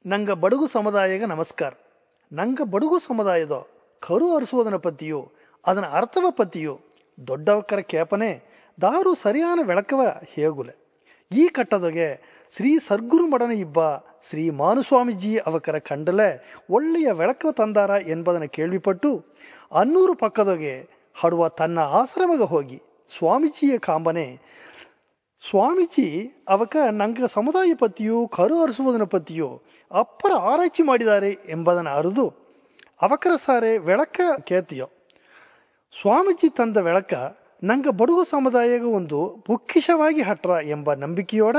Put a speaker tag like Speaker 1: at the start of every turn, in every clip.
Speaker 1: ನಂಗೆ ಬಡಗು ಸಮುದಾಯಗ ನಮಸ್ಕಾರ. ನಂಗೆ ಬಡಗು ಸಮುದಾಯದ ಕರು ಅರಿಸುವುದನ ಪತಿಯು ಅದನ್ನ ಅರ್ಥವ ಪತಿಯು ದೊಡ್ಡವಕ್ಕರ ಕೇಪನೆ ದಾರು ಸರಿಯಾನ ಬೆಳಕವ ಹೇಗುಲೆ. ಈ ಕಟ್ಟದೊಗೆ ಶ್ರೀ ಸದ್ಗುರು ಮಡನ ಇಬ್ಬ ಶ್ರೀ ಮಾನುಸ್ವಾಮೀಜಿ ಅವಕರ ಕಂಡಲೆ ಒಳ್ಳೆಯ ಬೆಳಕವ ತಂದಾರ ಎಂಬುದನ್ನು ಕೇಳ್ವಿಪಟ್ಟು ಅನ್ನೂರು ಪಕ್ಕದೊಗೆ ಹಡುವ ತನ್ನ ಆಶ್ರಮಗ ಹೋಗಿ ಸ್ವಾಮೀಜಿಯ ಕಾಂಬನೆ ಸ್ವಾಮೀಜಿ ಅವಕ ನಂಗೆ ಸಮುದಾಯ ಪತಿಯು ಕರು ಅರಿಸುವುದನ ಪತಿಯು ಅಪ್ಪರ ಆರೈಕೆ ಮಾಡಿದ್ದಾರೆ ಎಂಬುದನ್ನು ಅರಿದು ಅವಕರ ಸಾರೆ ಬೆಳಕ ಕೇತಿಯೋ. ಸ್ವಾಮೀಜಿ ತಂದ ಬೆಳಕ ನಂಗೆ ಬಡಗು ಸಮುದಾಯಗ ಒಂದು ಪುಕ್ಕಿಷವಾಗಿ ಹಟ್ರ ಎಂಬ ನಂಬಿಕೆಯೋಡ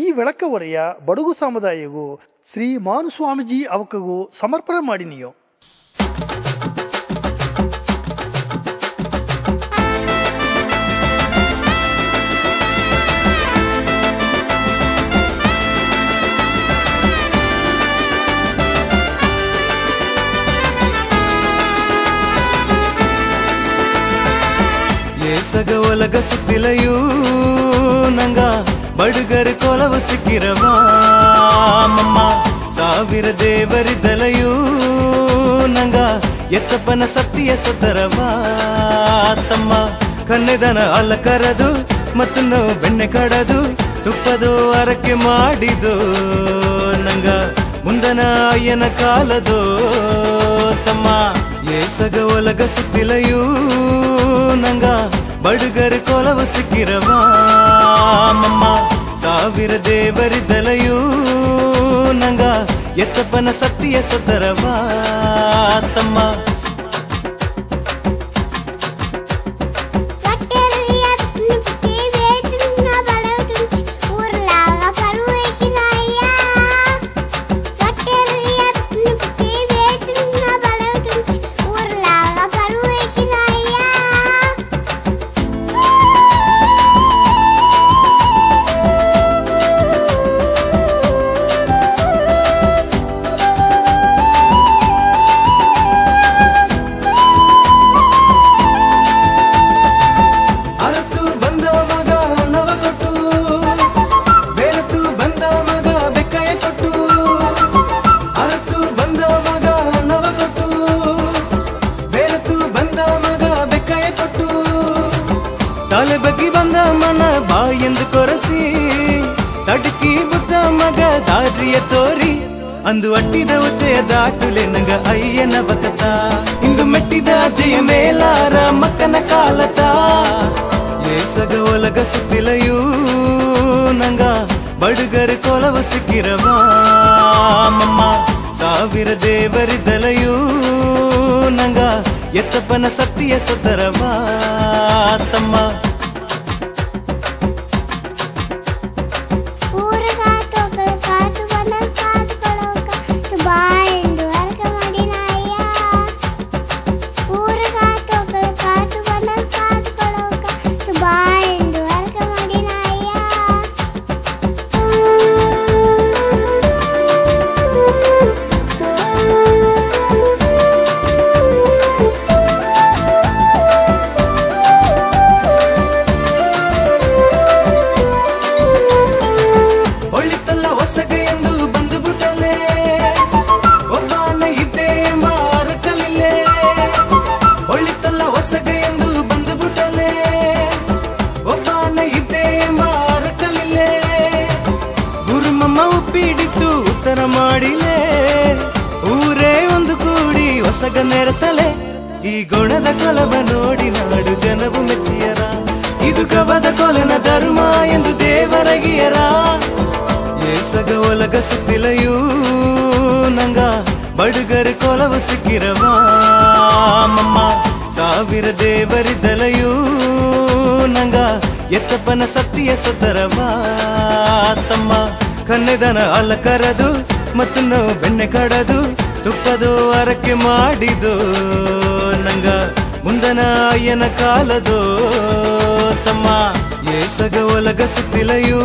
Speaker 1: ಈ ಬೆಳಕ ಹೊರೆಯ ಬಡಗು ಸಮುದಾಯಗೂ ಶ್ರೀ ಮಾನುಸ್ವಾಮೀಜಿ ಅವಕಗೂ ಸಮರ್ಪಣೆ ಮಾಡಿನಿಯೋ.
Speaker 2: ಸಗ ಒಲಗ ಸುತ್ತಿಲೆಯೂ ನಂಗ ಬಡುಗರು ಕೊಲವು ಸಿಕ್ಕಿರವಾ ಮಮ್ಮ ಸಾವಿರ ದೇವರಿದ್ದಲೆಯೂ ನಂಗ ಎತ್ತಪ್ಪನ ಸತ್ತಿಯ ಸತ್ತರವಾ ತಮ್ಮ ಕನ್ನೆದನ ಅಲ್ಲ ಕರದು ಮತ್ತು ನಾವು ಬೆಣ್ಣೆ ಕಡದು ತುಪ್ಪದು ಅರಕೆ ಮಾಡಿದು ನಂಗ ಮುಂದನ ಅಯ್ಯನ ಕಾಲದೋ ತಮ್ಮ ಏಸಗ ಒಲಗ ಸುತ್ತಿಲೆಯೂ ನಂಗ ಬಡುಗರು ಕೊಲವು ಸಿಕ್ಕಿರವಾ ಮಮ್ಮ ಸಾವಿರ ದೇವರಿದ್ದಲೆಯೂ ನಂಗ ಎತ್ತಪ್ಪನ ಸತ್ತಿಯ ಸತ್ತರವಾ ತಮ್ಮ ಬಗ್ಗಿ ಬಂದ ಮನ ಬಾಯೆಂದು ಕೊರಸಿ ತಡಕಿ ಬುದ್ಧ ಮಗ ದಾರಿಯ ತೋರಿ ಅಂದು ಅಟ್ಟಿದ ಉಚ್ಚಯ ದಾಟುಲೆ ನಂಗ ಅಯ್ಯನ ಬಕತ ಇಂದು ಮೆಟ್ಟಿದ ಜಯ ಮೇಲಾರ ಮಕ್ಕನ ಕಾಲತ ಏಸಗ ಒಲಗ ಸುತ್ತಿಲೆಯೂ ನಂಗ ಬಡುಗರು ಕೊಲವು ಸಿಕ್ಕಿರವಾ ಮಮ್ಮ ಸಾವಿರ ದೇವರಿದ್ದಲೆಯೂ ನಂಗ ಎತ್ತಪ್ಪನ ಸತ್ತಿಯ ಸತ್ತರವಾ ತಮ್ಮ ಮಾಡಿಲೆ ಊರೇ ಒಂದು ಕೂಡಿ ಹೊಸಗ ನೆರತಲೆ ಈ ಗುಣದ ಕೊಲವ ನೋಡಿ ನಾಡು ಜನವು ಮೆಚ್ಚಿಯರ ಇದು ಗವದ ಕೊಲನ ಧರ್ಮ ಎಂದು ದೇವರಗಿಯರ ಏಸಗ ಒಲಗ ಸುತ್ತಿಲೆಯೂ ನಂಗ ಬಡುಗರು ಕೊಲವು ಸಿಕ್ಕಿರವಾ ಮಮ್ಮ ಸಾವಿರ ದೇವರಿದ್ದಲೆಯೂ ನಂಗ ಎತ್ತಪ್ಪನ ಸತ್ತಿಯ ಸತ್ತರವಾ ತಮ್ಮ ಕನ್ನೆದನ ಅಲ್ಲ ಕರದು ಮತ್ತು ನಾವು ಬೆಣ್ಣೆ ಕಡದು ತುಪ್ಪದು ಅರಕೆ ಮಾಡಿದು ನಂಗ ಮುಂದನ ಅಯ್ಯನ ಕಾಲದೋ ತಮ್ಮ ಏಸಗ ಒಲಗ ಸುತ್ತಿಲೆಯೂ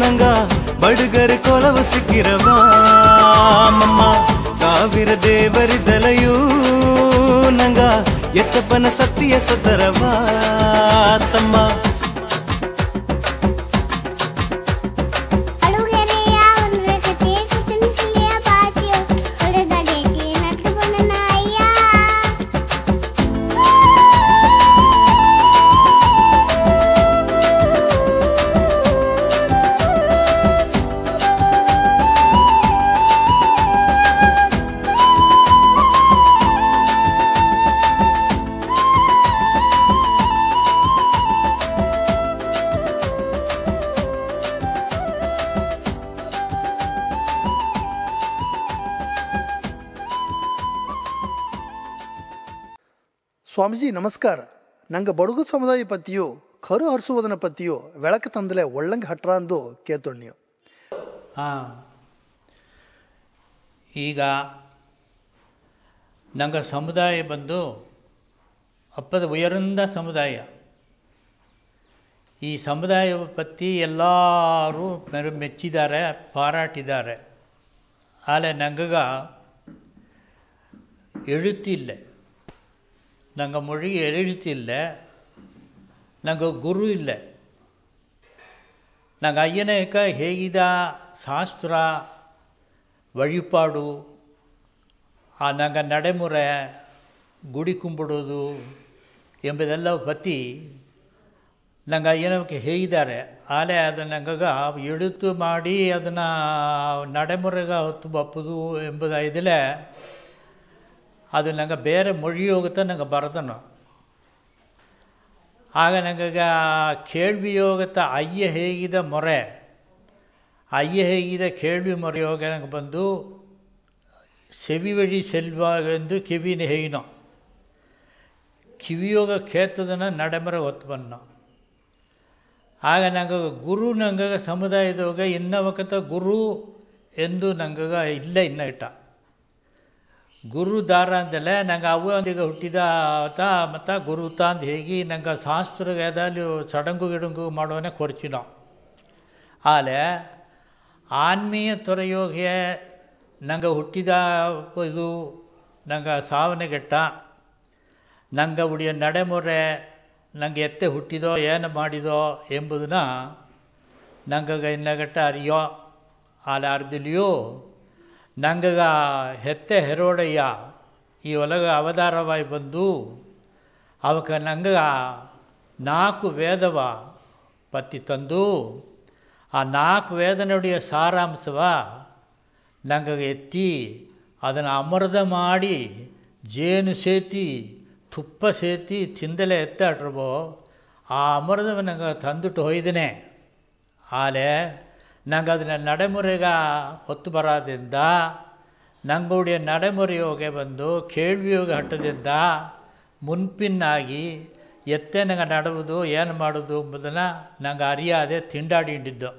Speaker 2: ನಂಗ ಬಡುಗರು ಕೊಲವು ಸಿಕ್ಕಿರವಾ ಮಮ್ಮ ಸಾವಿರ ದೇವರಿದ್ದಲೆಯೂ ನಂಗ ಎತ್ತಪ್ಪನ ಸತ್ತಿಯ ಸತ್ತರವಾ ತಮ್ಮ
Speaker 3: ಅಳುಗೆರೆಯ ಒಂದು ಕತೆ
Speaker 1: ಸ್ವಾಮೀಜಿ ನಮಸ್ಕಾರ. ನಂಗೆ ಬಡುಗು ಸಮುದಾಯ ಪತ್ತಿಯು ಕರು ಹರಿಸುವುದನ್ನ ಪತ್ತಿಯು ಬೆಳಕು ತಂದಲೆ ಒಳ್ಳಂಗೆ ಹಟ್ರ ಅಂದು ಕೇತೊಣ್ಣು.
Speaker 3: ಈಗ ನಂಗೆ ಸಮುದಾಯ ಬಂದು ಅಪ್ಪದ ಉಯರ್ந்த ಸಮುದಾಯ. ಈ ಸಮುದಾಯ ಪತ್ತಿ ಎಲ್ಲರೂ ಮೆಚ್ಚಿದ್ದಾರೆ, ಪಾರಾಟಿದ್ದಾರೆ. ಆದರೆ ನಂಗಗ ಎಳುತ್ತಿಲ್ಲ, ನಂಗೆ ಮொழி ಎಳುತ್ತಿಲ್ಲ, ನಂಗೆ ಗುರು ಇಲ್ಲ. ನಂಗೆ ಅಯ್ಯನೇಕ ಹೇಗಿದ ಶಾಸ್ತ್ರ ವழிಪಾಡು, ನಂಗೆ ನಡೆಮುರೆ, ಗುಡಿ ಕುಂಬಿಡೋದು ಎಂಬುದೆಲ್ಲ ಪತ್ತಿ ನಂಗೆ ಅಯ್ಯನಕ್ಕೆ ಹೇಗಿದ್ದಾರೆ. ಆದರೆ ಅದು ನಂಗಗ ಎಳುತ್ತು ಮಾಡಿ ಅದನ್ನು ನಡೆಮುರೆಗೆ ಹೊತ್ತು ಬಪ್ಪುದು ಎಂಬುದು ಇದಿಲ್ಲ. ಅದು ನಂಗೆ ಬೇರೆ ಮொழಿ ಹೋಗುತ್ತೆ, ನಂಗೆ ಬರದನು. ಆಗ ನಂಗಗ ಕೇಳ್ವಿ ಹೋಗುತ್ತೆ. ಅಯ್ಯ ಹೇಗಿದ ಮೊರೆ, ಅಯ್ಯ ಹೇಗಿದ ಕೇಳ್ವಿ ಮೊರೆ ಹೋಗಿ ನಂಗೆ ಬಂದು ಸೆವಿ ವഴി ಸೆಲ್ವ ಎಂದು ಕಿವಿನ ಹೇಗಿನೋ ಕಿವಿಯೋಗ ಕೇತದನ್ನು ನಡೆಮರೆ ಹೊತ್ತು ಬನ್ನೋ. ಆಗ ನಂಗೆ ಗುರು ನಂಗೆ ಸಮುದಾಯದೋಗ ಇನ್ನವಕತ ಗುರು ಎಂದು ನಂಗೆ ಇಲ್ಲ ಇನ್ನ ಇಟ್ಟ. ಗುರು ದಾರ ಅಂದಲೆ ನಂಗೆ ಅವೊಂದಿಗೆ ಹುಟ್ಟಿದ ಮತ್ತು ಗುರು ತಂದು ಹೇಗೆ ನಂಗೆ ಶಾಸ್ತ್ರಗೆ ಅಲ್ಲಿ ಸಡಂಗು ಗಿಡಂಗು ಮಾಡುವನೇ ಕೊಡ್ಚಿನೋ. ಆದರೆ ಆನ್ಮೀಯ ತೊರೆಯೋಗೆ ನಂಗೆ ಹುಟ್ಟಿದ ಇದು ನಂಗೆ ಸಾವನೆಗೆಟ್ಟ, ನಂಗೆ ಉಳಿಯ ನಡೆಮೊರೆ ನಂಗೆ ಎತ್ತೆ ಹುಟ್ಟಿದೋ ಏನು ಮಾಡಿದೋ ಎಂಬುದನ್ನ ನಂಗೆ ಇನ್ನಗಟ್ಟ ಅರಿಯೋ. ಆಲೆ ಅರ್ದಿಲಿಯೋ ನಂಗಗ ಹೆತ್ತೆ ಹೆರೋಡಯ್ಯ ಈ ಒಳಗೆ ಅವತಾರವಾಗಿ ಬಂದು ಅವಕ್ಕೆ ನಂಗೆ 4 ವೇದವ ಪತ್ತಿ ತಂದು ಆ 4 ವೇದನುಡಿಯ ಸಾರಾಂಶವ ನಂಗೆ ಎತ್ತಿ ಅದನ್ನು ಅಮೃತ ಮಾಡಿ ಜೇನು ಸೇತಿ ತುಪ್ಪ ಸೇತಿ ತಿಂದಲೇ ಎತ್ತಾಡ್ರಬೋ ಆ ಅಮೃತವ ನಂಗೆ ತಂದುಟ್ಟು ಹೊಯ್ದೇನೆ. ಆಲೆ ನಂಗೆ ಅದನ್ನ ನಡೆಮುರೆಗ ಹೊತ್ತು ಬರೋದ್ರಿಂದ ನಂಗುಡಿಯ ನಡೆಮುರೆಯೋಗೆ ಬಂದು ಕೇಳ್ವಿಯೋಗ ಹಟ್ಟದಿಂದ ಮುನ್ಪಿನ್ನಾಗಿ ಎತ್ತೆ ನಂಗೆ ನಡುವುದು ಏನು ಮಾಡೋದು ಎಂಬುದನ್ನು ನಂಗೆ ಅರಿಯಾದೆ ತಿಂಡಾಡಿ ಹಿಂಡಿದ್ದು.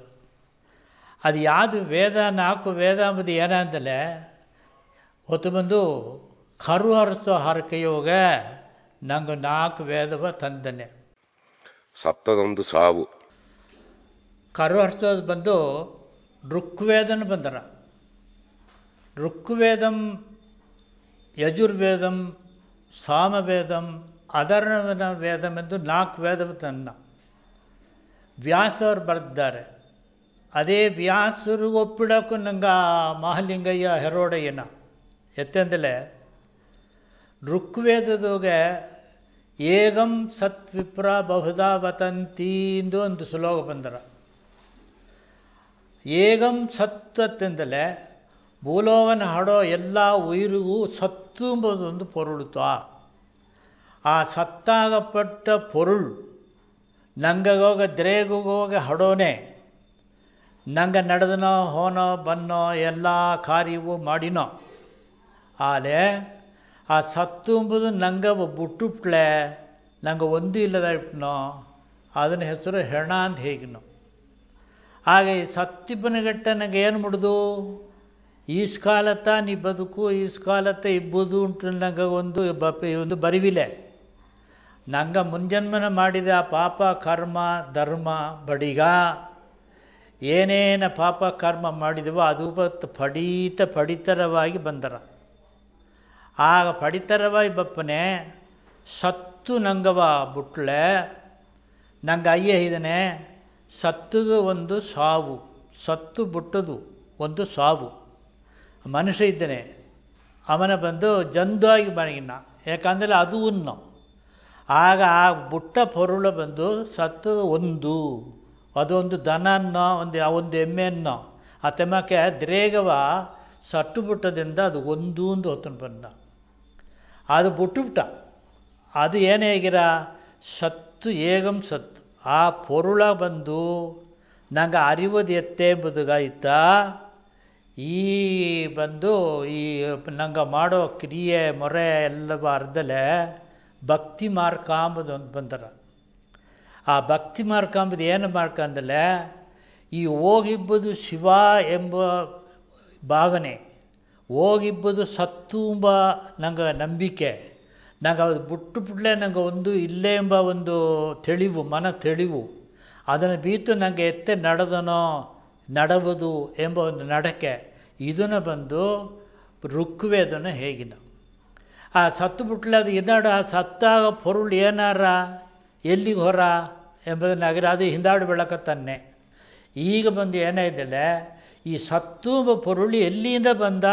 Speaker 3: ಅದು ಯಾವುದು ವೇದ 4 ವೇದ ಎಂಬುದು ಏನಂದಲೇ ಹೊತ್ತು ಬಂದು ಕರು ಹರಿಸೋ ಹರಕೆಯೋಗ ನಂಗೆ 4 ವೇದವ ತಂದನೆ.
Speaker 4: ಸತ್ತದೊಂದು ಸಾವು
Speaker 3: ಕರು ಹರಿಸೋದು ಬಂದು ಋಗ್ವೇದನ ಬಂದರ. ಋಗ್ವೇದಂ, ಯಜುರ್ವೇದಂ, ಸಾಮವೇದಂ, ಅದರ್ವಣ ವೇದಂ ಎಂದು 4 ವೇದವ ತನ್ನ ವ್ಯಾಸರು ಬರೆದಿದ್ದಾರೆ. ಅದೇ ವ್ಯಾಸರು ಒಪ್ಪಿಡೋಕ್ಕೂ ನಂಗೆ ಮಹಾಲಿಂಗಯ್ಯ ಹೆರೋಡಯ್ಯನ ಎತ್ತೆಂದಲೇ ಋಗ್ವೇದದೋಗೆ ಏಗಂ ಸತ್ವಿಪ್ರ ಬಹುಧಾ ವತಂತಿ ಎಂದು ಒಂದು ಶ್ಲೋಕ ಬಂದರ. ಏಗಂ ಸತ್ತಂದಲೇ ಭೂಲೋಕನ ಹಾಡೋ ಎಲ್ಲ ಉಯಿರಿಗೂ ಸತ್ತು ಎಂಬುದೊಂದು ಪೊರುಳುತ್ತ. ಆ ಸತ್ತಾಗಪಟ್ಟ ಪೊರುಳು ನಂಗಗೋಗ ದ್ರೇಗೋಗ ಹಡೋನೆ ನಂಗೆ ನಡೆದನೋ ಹೋನೋ ಬನ್ನೋ ಎಲ್ಲ ಕಾರ್ಯವೂ ಮಾಡಿನೋ. ಆದರೆ ಆ ಸತ್ತು ಎಂಬುದು ನಂಗೆ ಬಿಟ್ಟುಬಿಟ್ಲೆ ನಂಗೆ ಒಂದು ಇಲ್ಲದ ಇಟ್ನೋ ಅದನ್ನ ಹೆಸರು ಹೆಣ ಅಂತ ಹೇಗಿನೋ. ಹಾಗೆ ಈ ಸತ್ತಿಬ್ಬನಗಟ್ಟ ನಂಗೆ ಏನು ಮುಡ್ದು ಈಸ್ಕಾಲತ್ತ ನೀ ಬದುಕು ಈಸ್ಕಾಲತ್ತ ಇಬ್ಬುದು ಉಂಟು ನಂಗೆ ಒಂದು ಬರಿವಿಲೆ. ನಂಗೆ ಮುಂಜನ್ಮನ ಮಾಡಿದ ಆ ಪಾಪ ಕರ್ಮ ಧರ್ಮ ಬಡಿಗ ಏನೇನು ಪಾಪ ಕರ್ಮ ಮಾಡಿದವೋ ಅದು ಪಡಿತರವಾಗಿ ಬಂದರ. ಆಗ ಪಡಿತರವಾಗಿ ಬಪ್ಪನೆ ಸತ್ತು ನಂಗವ ಬುಟ್ಲೆ ನಂಗೆ ಅಯ್ಯ ಇದ್ದಾನೆ. ಸತ್ತದು ಒಂದು ಸಾವು, ಸತ್ತು ಬಿಟ್ಟದು ಒಂದು ಸಾವು. ಮನುಷ್ಯ ಇದ್ದಾನೆ, ಅವನ ಬಂದು ಜಂದುವಾಗಿ ಬರಗಿನ್ನ, ಯಾಕಂದರೆ ಅದು ಉಣ್ಣು. ಆಗ ಆ ಬುಟ್ಟ ಪೊರುಳು ಬಂದು ಸತ್ತದು ಒಂದು, ಅದೊಂದು ದನನ್ನೋ ಒಂದು ಎಮ್ಮೆನ್ನೋ ಆ ತೆಮ್ಮಕ್ಕೆ ದ್ರೇಗವ ಸಟ್ಟು ಬಿಟ್ಟದಿಂದ ಅದು ಒಂದು ಹೊತ್ತನ್ನು ಬಂದ. ಅದು ಬಿಟ್ಟುಬಿಟ್ಟ. ಅದು ಏನೇ ಆಗಿರ ಸತ್ತು ಏಗಂ ಸತ್ತು ಆ ಪೊರುಳ ಬಂದು ನಂಗೆ ಅರಿವದು ಎತ್ತೆ ಎಂಬುದಾಯ್ತ. ಈ ಬಂದು ಈ ನಂಗೆ ಮಾಡೋ ಕ್ರಿಯೆ ಮೊರೆ ಎಲ್ಲವ ಅರ್ಧಲೆ ಭಕ್ತಿ ಮಾರ್ಗ ಅಂಬುದೊಂದು ಬಂದರ. ಆ ಭಕ್ತಿ ಮಾರ್ಗ ಅಂಬುದು ಏನು ಮಾರ್ಗ ಅಂದರೆ ಈ ಹೋಗಿಬ್ಬುದು ಶಿವ ಎಂಬ ಭಾವನೆ, ಹೋಗಿಬ್ಬುದು ಸತ್ತು ಎಂಬ ನಂಗೆ ನಂಬಿಕೆ, ನಂಗೆ ಅದು ಬಿಟ್ಟುಬಿಟ್ಲೆ ನಂಗೆ ಒಂದು ಇಲ್ಲೇ ಎಂಬ ಒಂದು ತಿಳಿವು, ಮನ ತಿಳಿವು, ಅದನ್ನು ಬೀತು ನನಗೆ ಎತ್ತೆ ನಡೆವುದು ಎಂಬ ಒಂದು ನಡಕೆ, ಇದನ್ನು ಬಂದು ಋಗ್ವೇದನ ಹೇಗಿನ ಆ ಸತ್ತು ಬಿಟ್ಲೆ ಅದು ಹಿಂದಾಡು ಆ ಸತ್ತಾಗ ಪೊರುಳು ಏನಾರ ಎಲ್ಲಿಗೆ ಹೊರ ಎಂಬುದನ್ನಾಗಿರ ಅದು ಹಿಂದಾಡು ಬೆಳಕತ್ತನ್ನೇ. ಈಗ ಬಂದು ಏನಾಯ್ತಲ್ಲ, ಈ ಸತ್ತು ಪೊರುಳು ಎಲ್ಲಿಂದ ಬಂದ